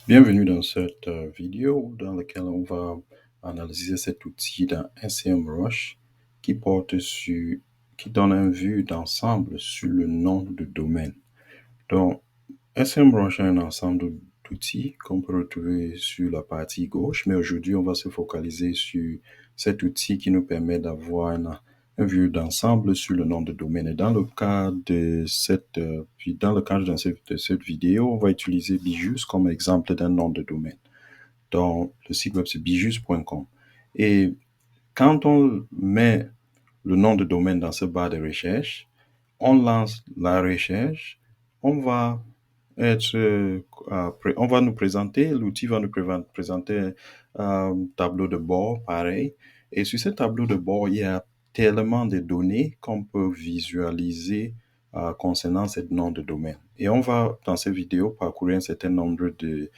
Bienvenue dans cette vidéo dans laquelle on va analyser cet outil dans SEMrush qui qui donne une vue d'ensemble sur le nom de domaine. Donc, SEMrush est un ensemble d'outils qu'on peut retrouver sur la partie gauche, mais aujourd'hui, on va se focaliser sur cet outil qui nous permet d'avoir une vue d'ensemble sur le nom de domaine. Et dans le cadre de cette vidéo, on va utiliser Bijus comme exemple d'un nom de domaine. Donc, le site web, c'est bijus.com. Et quand on met le nom de domaine dans ce barre de recherche, on lance la recherche, on va nous présenter, l'outil va nous présenter un tableau de bord pareil. Et sur ce tableau de bord, il y a tellement de données qu'on peut visualiser concernant ce nom de domaine. Et on va, dans cette vidéo, parcourir un certain nombre de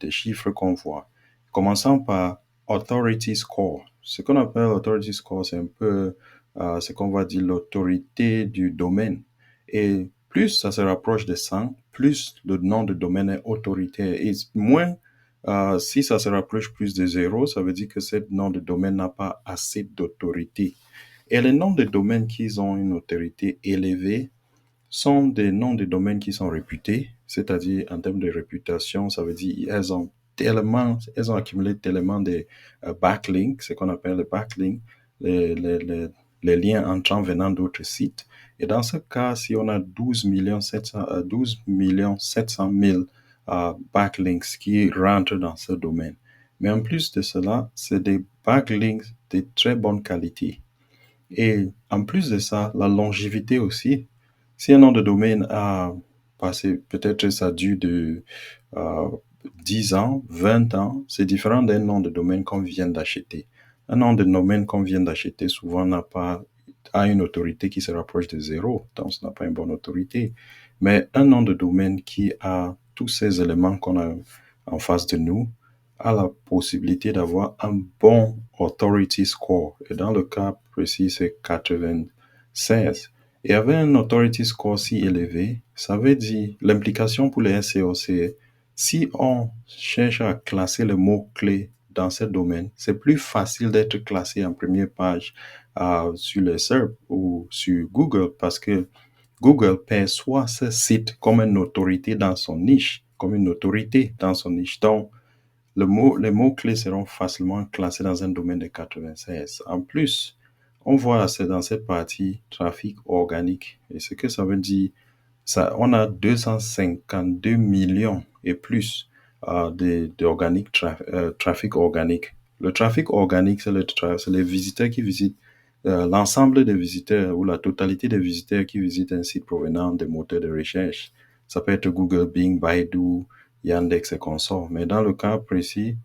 chiffres qu'on voit. Commençons par Authority Score. Ce qu'on appelle Authority Score, c'est un peu ce qu'on va dire l'autorité du domaine. Et plus ça se rapproche de 100, plus le nom de domaine est autoritaire. Et moins, si ça se rapproche plus de 0, ça veut dire que ce nom de domaine n'a pas assez d'autorité. Et les noms de domaine qui ont une autorité élevée sont des noms de domaine qui sont réputés, c'est-à-dire en termes de réputation, ça veut dire elles ont accumulé tellement de backlinks, ce qu'on appelle les backlinks, les liens entrant venant d'autres sites. Et dans ce cas, si on a 12 700 000 backlinks qui rentrent dans ce domaine. Mais en plus de cela, c'est des backlinks de très bonne qualité. Et en plus de ça, la longévité aussi. Si un nom de domaine a passé, peut-être ça dure de 10 ans, 20 ans, c'est différent d'un nom de domaine qu'on vient d'acheter. Un nom de domaine qu'on vient d'acheter souvent a une autorité qui se rapproche de 0, donc ce n'a pas une bonne autorité. Mais un nom de domaine qui a tous ces éléments qu'on a en face de nous a la possibilité d'avoir un bon authority score. Et dans le cas précis, c'est 96. Et avec un authority score si élevé, ça veut dire l'implication pour les SEO, c'est si on cherche à classer les mots-clés dans ce domaine, c'est plus facile d'être classé en première page sur les SERP ou sur Google parce que Google perçoit ce site comme une autorité dans son niche, comme une autorité dans son niche. Donc, les mots-clés seront facilement classés dans un domaine de 96. En plus, on voit dans cette partie trafic organique. Et ce que ça veut dire, on a 252 millions et plus trafic organique. Le trafic organique, c'est les visiteurs qui visitent, l'ensemble des visiteurs ou la totalité des visiteurs qui visitent un site provenant des moteurs de recherche. Ça peut être Google, Bing, Baidu, Yandex et consorts. Mais dans le cas précis,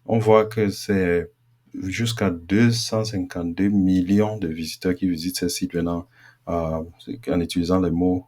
on voit que c'est jusqu'à 252 millions de visiteurs qui visitent ce site en utilisant les mots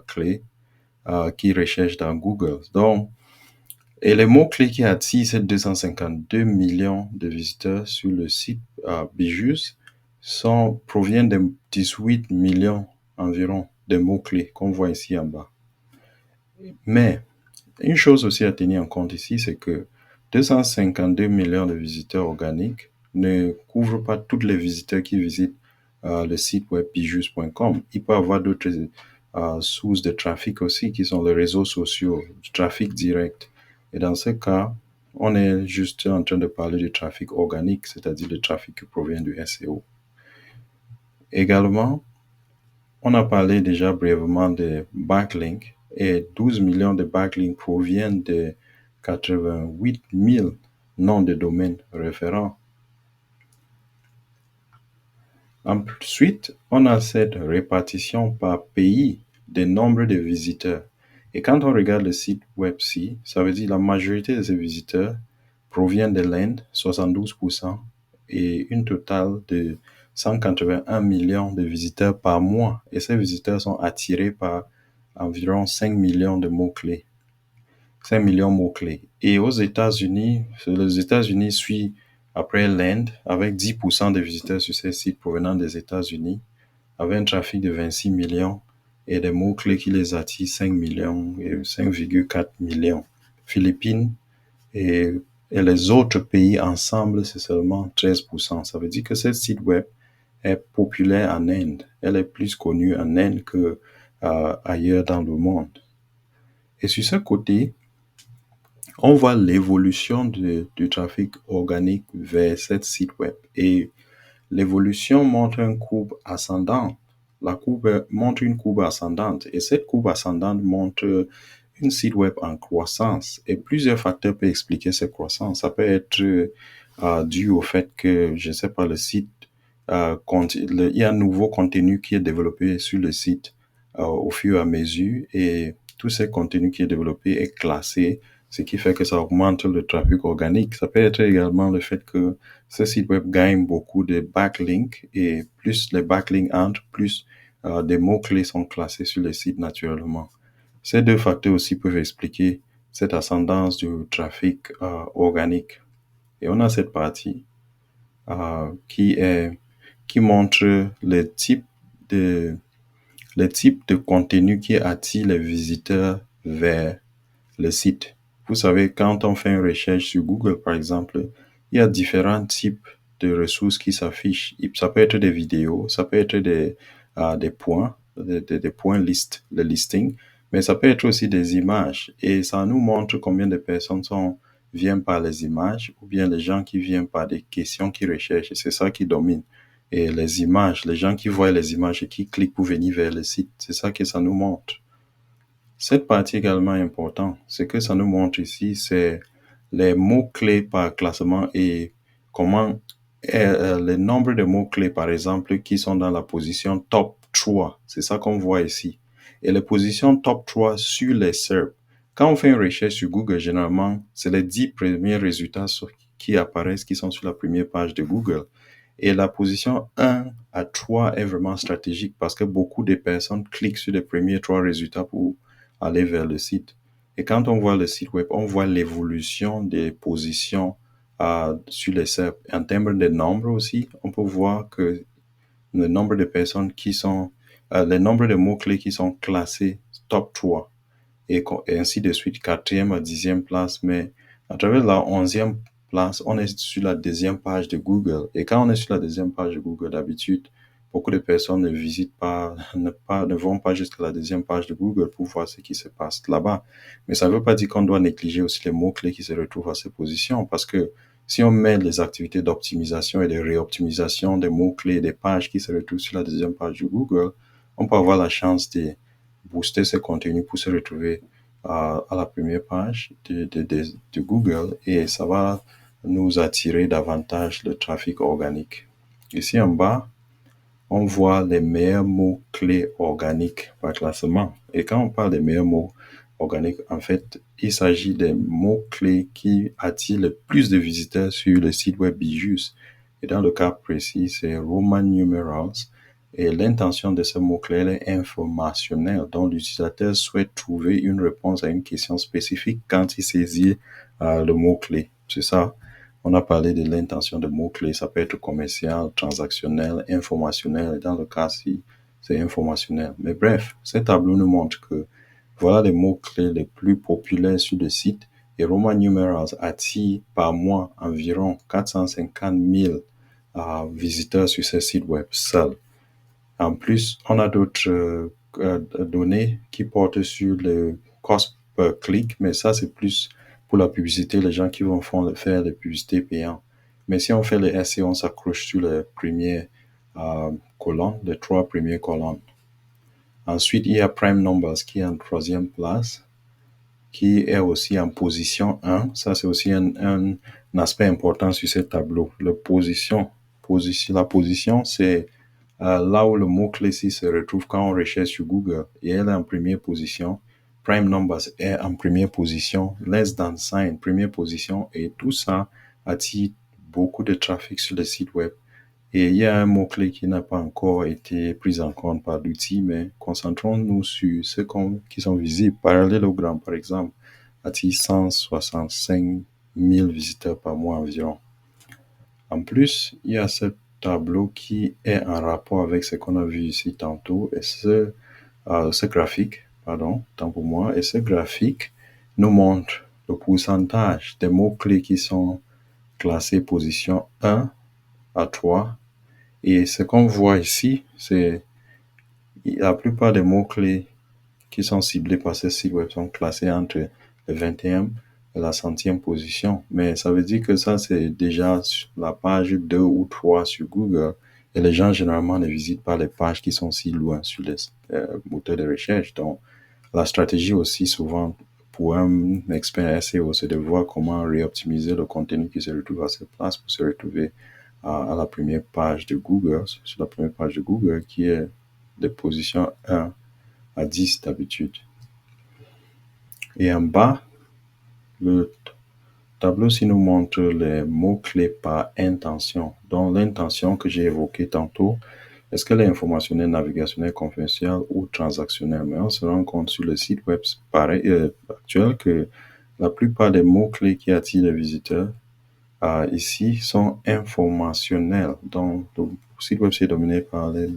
clés qui recherchent dans Google. Donc, et les mots-clés qui attirent ces 252 millions de visiteurs sur le site Bijus proviennent de 18 millions environ de mots-clés qu'on voit ici en bas. Mais une chose aussi à tenir en compte ici, c'est que 252 millions de visiteurs organiques ne couvrent pas tous les visiteurs qui visitent le site web bijus.com. Il peut y avoir d'autres sources de trafic aussi qui sont les réseaux sociaux, du trafic direct. Et dans ce cas, on est juste en train de parler du trafic organique, c'est-à-dire le trafic qui provient du SEO. Également, on a parlé déjà brièvement des backlinks et 12 millions de backlinks proviennent de 88 000 noms de domaines référents. Ensuite, on a cette répartition par pays des nombres de visiteurs. Et quand on regarde le site web-ci, ça veut dire la majorité de ces visiteurs proviennent de l'Inde, 72%, et une totale de 181 millions de visiteurs par mois. Et ces visiteurs sont attirés par environ 5 millions de mots-clés. 5 millions de mots-clés. Et aux États-Unis, les États-Unis suivent après l'Inde avec 10% de visiteurs sur ces sites provenant des États-Unis, avec un trafic de 26 millions et des mots-clés qui les attirent 5 millions et 5,4 millions. Philippines, et, et les autres pays ensemble, c'est seulement 13%. Ça veut dire que ce site web est populaire en Inde. Elle est plus connue en Inde que ailleurs dans le monde. Et sur ce côté, on voit l'évolution du trafic organique vers ce site web. Et l'évolution montre une courbe ascendante. La courbe montre une courbe ascendante. Et cette courbe ascendante montre une site web en croissance. Et plusieurs facteurs peuvent expliquer cette croissance. Ça peut être dû au fait que, je ne sais pas, le site, il y a un nouveau contenu qui est développé sur le site au fur et à mesure. Et tout ce contenu qui est développé est classé, ce qui fait que ça augmente le trafic organique. Ça peut être également le fait que ce site web gagne beaucoup de backlinks et plus les backlinks entrent, plus des mots-clés sont classés sur le site naturellement. Ces deux facteurs aussi peuvent expliquer cette ascendance du trafic organique. Et on a cette partie qui est qui montre de, les types de contenu qui attirent les visiteurs vers le site. Vous savez, quand on fait une recherche sur Google, par exemple, il y a différents types de ressources qui s'affichent. Ça peut être des vidéos, ça peut être des points, des points list, le listing, mais ça peut être aussi des images. Et ça nous montre combien de personnes viennent par les images ou bien les gens qui viennent par des questions qu'ils recherchent. Et c'est ça qui domine. Et les images, les gens qui voient les images et qui cliquent pour venir vers le site, c'est ça que ça nous montre. Cette partie également importante, ce que ça nous montre ici, c'est les mots-clés par classement et comment le nombre de mots-clés, par exemple, qui sont dans la position top 3. C'est ça qu'on voit ici. Et les positions top 3 sur les SERP. Quand on fait une recherche sur Google, généralement, c'est les 10 premiers résultats qui apparaissent, qui sont sur la première page de Google. Et la position 1 à 3 est vraiment stratégique parce que beaucoup de personnes cliquent sur les premiers 3 résultats pour aller vers le site. Et quand on voit le site web, on voit l'évolution des positions sur les SERP. En termes de nombre aussi, on peut voir que le nombre de personnes le nombre de mots-clés qui sont classés top 3 et ainsi de suite, quatrième à 10e place. Mais à travers la 11e place, on est sur la deuxième page de Google. Et quand on est sur la deuxième page de Google, d'habitude, beaucoup de personnes ne visitent pas, ne vont pas jusqu'à la deuxième page de Google pour voir ce qui se passe là-bas. Mais ça ne veut pas dire qu'on doit négliger aussi les mots-clés qui se retrouvent à ces positions parce que si on met les activités d'optimisation et de réoptimisation des mots-clés et des pages qui se retrouvent sur la deuxième page de Google, on peut avoir la chance de booster ce contenu pour se retrouver à la première page de Google et ça va nous attirer davantage le trafic organique. Ici en bas, on voit les meilleurs mots-clés organiques par classement. Et quand on parle des meilleurs mots organiques, en fait, il s'agit des mots-clés qui attirent le plus de visiteurs sur le site web Bijus. Et dans le cas précis, c'est Roman numerals. Et l'intention de ce mot-clé est informationnelle, donc l'utilisateur souhaite trouver une réponse à une question spécifique quand il saisit le mot-clé. C'est ça. On a parlé de l'intention de mots-clés, ça peut être commercial, transactionnel, informationnel, et dans le cas-ci, c'est informationnel. Mais bref, ce tableau nous montre que voilà les mots-clés les plus populaires sur le site et Roman numerals attire par mois environ 450 000 visiteurs sur ce site web seul. En plus, on a d'autres données qui portent sur le cost per click, mais ça, c'est plus pour la publicité, les gens qui vont faire des publicités payantes. Mais si on fait les SEO, on s'accroche sur les premières colonnes, les 3 premières colonnes. Ensuite, il y a Prime Numbers qui est en 3e place, qui est aussi en position 1. Ça, c'est aussi un aspect important sur ce tableau. La position, c'est là où le mot-clé se retrouve quand on recherche sur Google. Et elle est en première position. Prime Numbers est en première position. Less than sign, première position. Et tout ça attire beaucoup de trafic sur le site web. Et il y a un mot-clé qui n'a pas encore été pris en compte par l'outil, mais concentrons-nous sur ceux qui sont visibles. Parallélogramme, par exemple, attire 165 000 visiteurs par mois environ. En plus, il y a ce tableau qui est en rapport avec ce qu'on a vu ici tantôt, et ce graphique, pardon, tant pour moi, et ce graphique nous montre le pourcentage des mots-clés qui sont classés position 1 à 3. Et ce qu'on voit ici, c'est la plupart des mots-clés qui sont ciblés par ces sites web sont classés entre le 20e et la 100e position. Mais ça veut dire que ça, c'est déjà sur la page 2 ou 3 sur Google. Et les gens, généralement, ne visitent pas les pages qui sont si loin sur les moteurs de recherche. Donc, la stratégie aussi, souvent, pour un expert SEO, c'est de voir comment réoptimiser le contenu qui se retrouve à cette place pour se retrouver à la première page de Google, sur la première page de Google, qui est de position 1 à 10 d'habitude. Et en bas, le tableau-ci nous montre les mots-clés par intention. Donc, l'intention que j'ai évoquée tantôt, est-ce qu'elle est informationnelle, navigationnelle, conventionnelle ou transactionnelle? Mais on se rend compte sur le site web actuel que la plupart des mots-clés qui attirent les visiteurs ici sont informationnels. Donc, le site web c'est dominé par les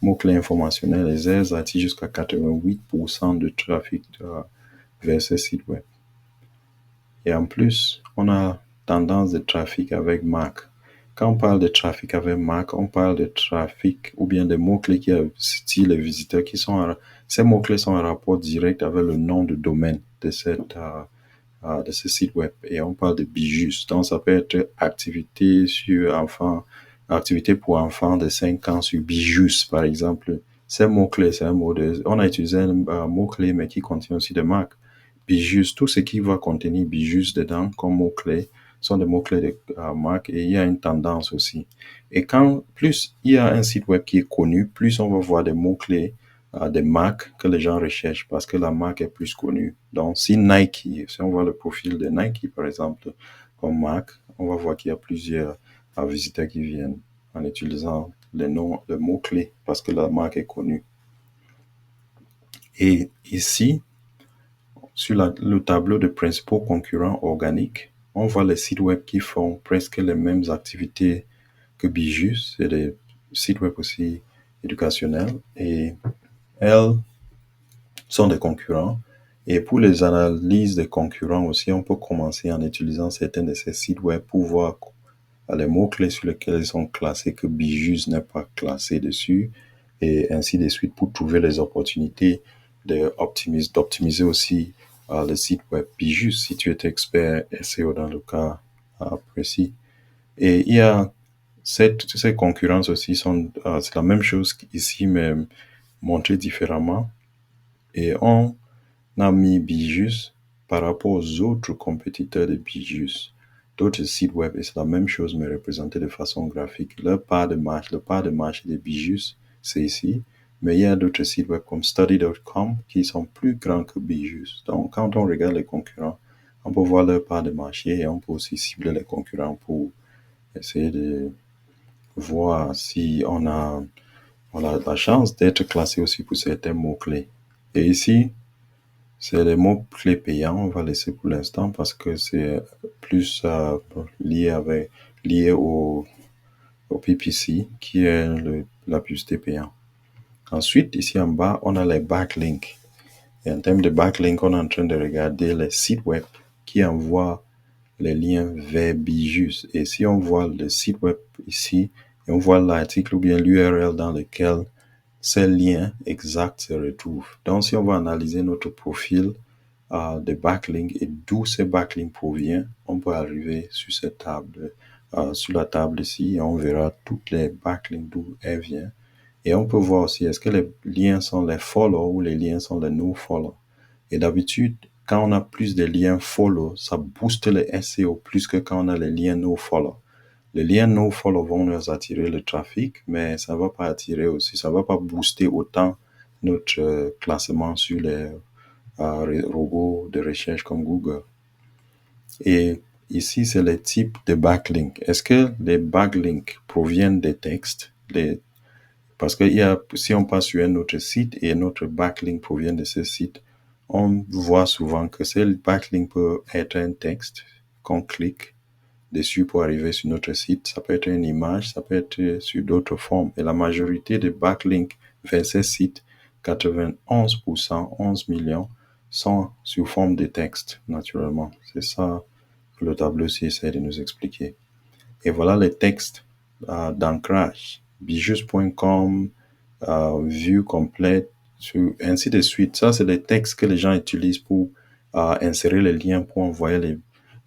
mots-clés informationnels. Les airs attirent jusqu'à 88% de trafic vers ce site web. Et en plus, on a tendance de trafic avec marque. Quand on parle de trafic avec marque, on parle de trafic ou bien des mots-clés qui attirent les visiteurs ces mots-clés sont en rapport direct avec le nom de domaine de ce site web. Et on parle de bijus. Donc, ça peut être activité pour enfants de 5 ans sur bijus, par exemple. Ces mots-clés, c'est on a utilisé un mot-clé, mais qui contient aussi des marques. Bijus, tout ce qui va contenir bijus dedans comme mots-clés sont des mots-clés de marque et il y a une tendance aussi. Et quand plus il y a un site web qui est connu, plus on va voir des mots-clés, des marques que les gens recherchent parce que la marque est plus connue. Donc, si on voit le profil de Nike, par exemple, comme marque, on va voir qu'il y a plusieurs visiteurs qui viennent en utilisant le mot-clé parce que la marque est connue. Et ici, sur le tableau de principaux concurrents organiques, on voit les sites web qui font presque les mêmes activités que Bijus. C'est des sites web aussi éducationnels et elles sont des concurrents. Et pour les analyses des concurrents aussi, on peut commencer en utilisant certains de ces sites web pour voir les mots-clés sur lesquels ils sont classés que Bijus n'est pas classé dessus et ainsi de suite pour trouver les opportunités d'optimiser aussi le site web Bijus si tu es expert SEO dans le cas précis. Et il y a ces concurrences aussi c'est la même chose ici mais montrée différemment et on a mis Bijus par rapport aux autres compétiteurs de Bijus. D'autres sites web, et c'est la même chose, mais représenté de façon graphique. Le part de marché de Bijus, c'est ici. Mais il y a d'autres sites web comme study.com qui sont plus grands que Bijus. Donc, quand on regarde les concurrents, on peut voir leur part de marché et on peut aussi cibler les concurrents pour essayer de voir si on a la chance d'être classé aussi pour certains mots-clés. Et ici, c'est les mots-clés payants, on va laisser pour l'instant parce que c'est plus lié au PPC qui est la publicité payante. Ensuite, ici en bas, on a les backlinks. Et en termes de backlinks, on est en train de regarder les sites web qui envoient les liens vers Bijus. Et si on voit le site web ici, et on voit l'article ou bien l'URL dans lequel ces liens exacts se retrouvent. Donc, si on va analyser notre profil de backlinks et d'où ces backlinks proviennent, on peut arriver sur cette table, sur la table ici, et on verra toutes les backlinks d'où elles viennent. Et on peut voir aussi est-ce que les liens sont les follow ou les liens sont les no follow. Et d'habitude, quand on a plus de liens follow, ça booste le SEO plus que quand on a les liens no follow. Les liens no follow vont nous attirer le trafic, mais ça ne va pas attirer aussi, ça ne va pas booster autant notre classement sur les robots de recherche comme Google. Et ici, c'est les types de backlinks. Est-ce que les backlinks proviennent des textes? Parce que si on passe sur un autre site et notre backlink provient de ce site, on voit souvent que ce backlink peut être un texte qu'on clique dessus pour arriver sur notre site. Ça peut être une image, ça peut être sur d'autres formes. Et la majorité des backlinks vers ces sites, 91%, 11 millions, sans sous forme de texte, naturellement. C'est ça que le tableau-ci essaie de nous expliquer. Et voilà les textes d'ancrage. Bijus.com, vue complète, ainsi de suite. Ça, c'est les textes que les gens utilisent pour insérer les liens pour envoyer les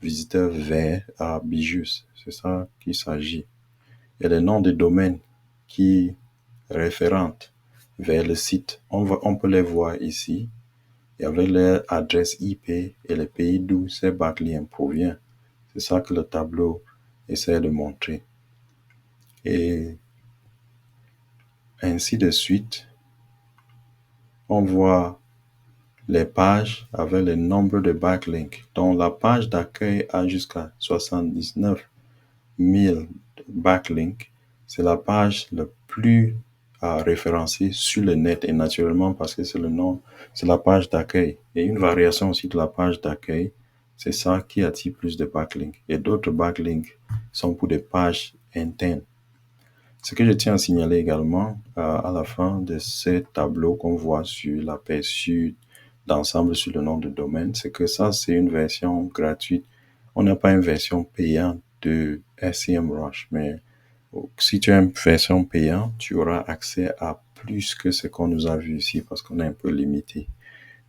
visiteurs vers Bijus. C'est ça qu'il s'agit. Et les noms de domaines qui référentent vers le site, on peut les voir ici, et avec leur adresse IP et les pays d'où ces backlinks proviennent. C'est ça que le tableau essaie de montrer. Et ainsi de suite, on voit les pages avec le nombre de backlinks. Donc, la page d'accueil a jusqu'à 79 000 backlinks. C'est la page la plus référencée sur le net, et naturellement parce que c'est le nom, c'est la page d'accueil. Et une variation aussi de la page d'accueil, c'est ça qui attire plus de backlinks. Et d'autres backlinks sont pour des pages internes. Ce que je tiens à signaler également à la fin de ce tableau qu'on voit sur l'aperçu d'ensemble sur le nom de domaine, c'est que ça, c'est une version gratuite. On n'a pas une version payante de SEMrush, mais si tu as une version payante, tu auras accès à plus que ce qu'on nous a vu ici parce qu'on est un peu limité.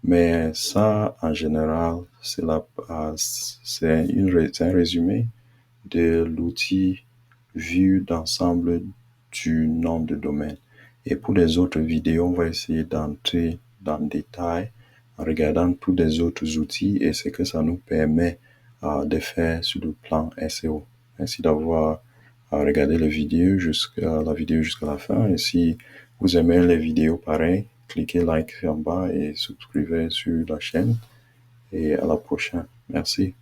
Mais ça, en général, c'est un résumé de l'outil vue d'ensemble du nom de domaine. Et pour les autres vidéos, on va essayer d'entrer dans le détail en regardant tous les autres outils et ce que ça nous permet de faire sur le plan SEO. Merci d'avoir regardé la vidéo jusqu'à la fin. Et si vous aimez les vidéos pareilles, cliquez like en bas et subscrivez sur la chaîne. Et à la prochaine. Merci.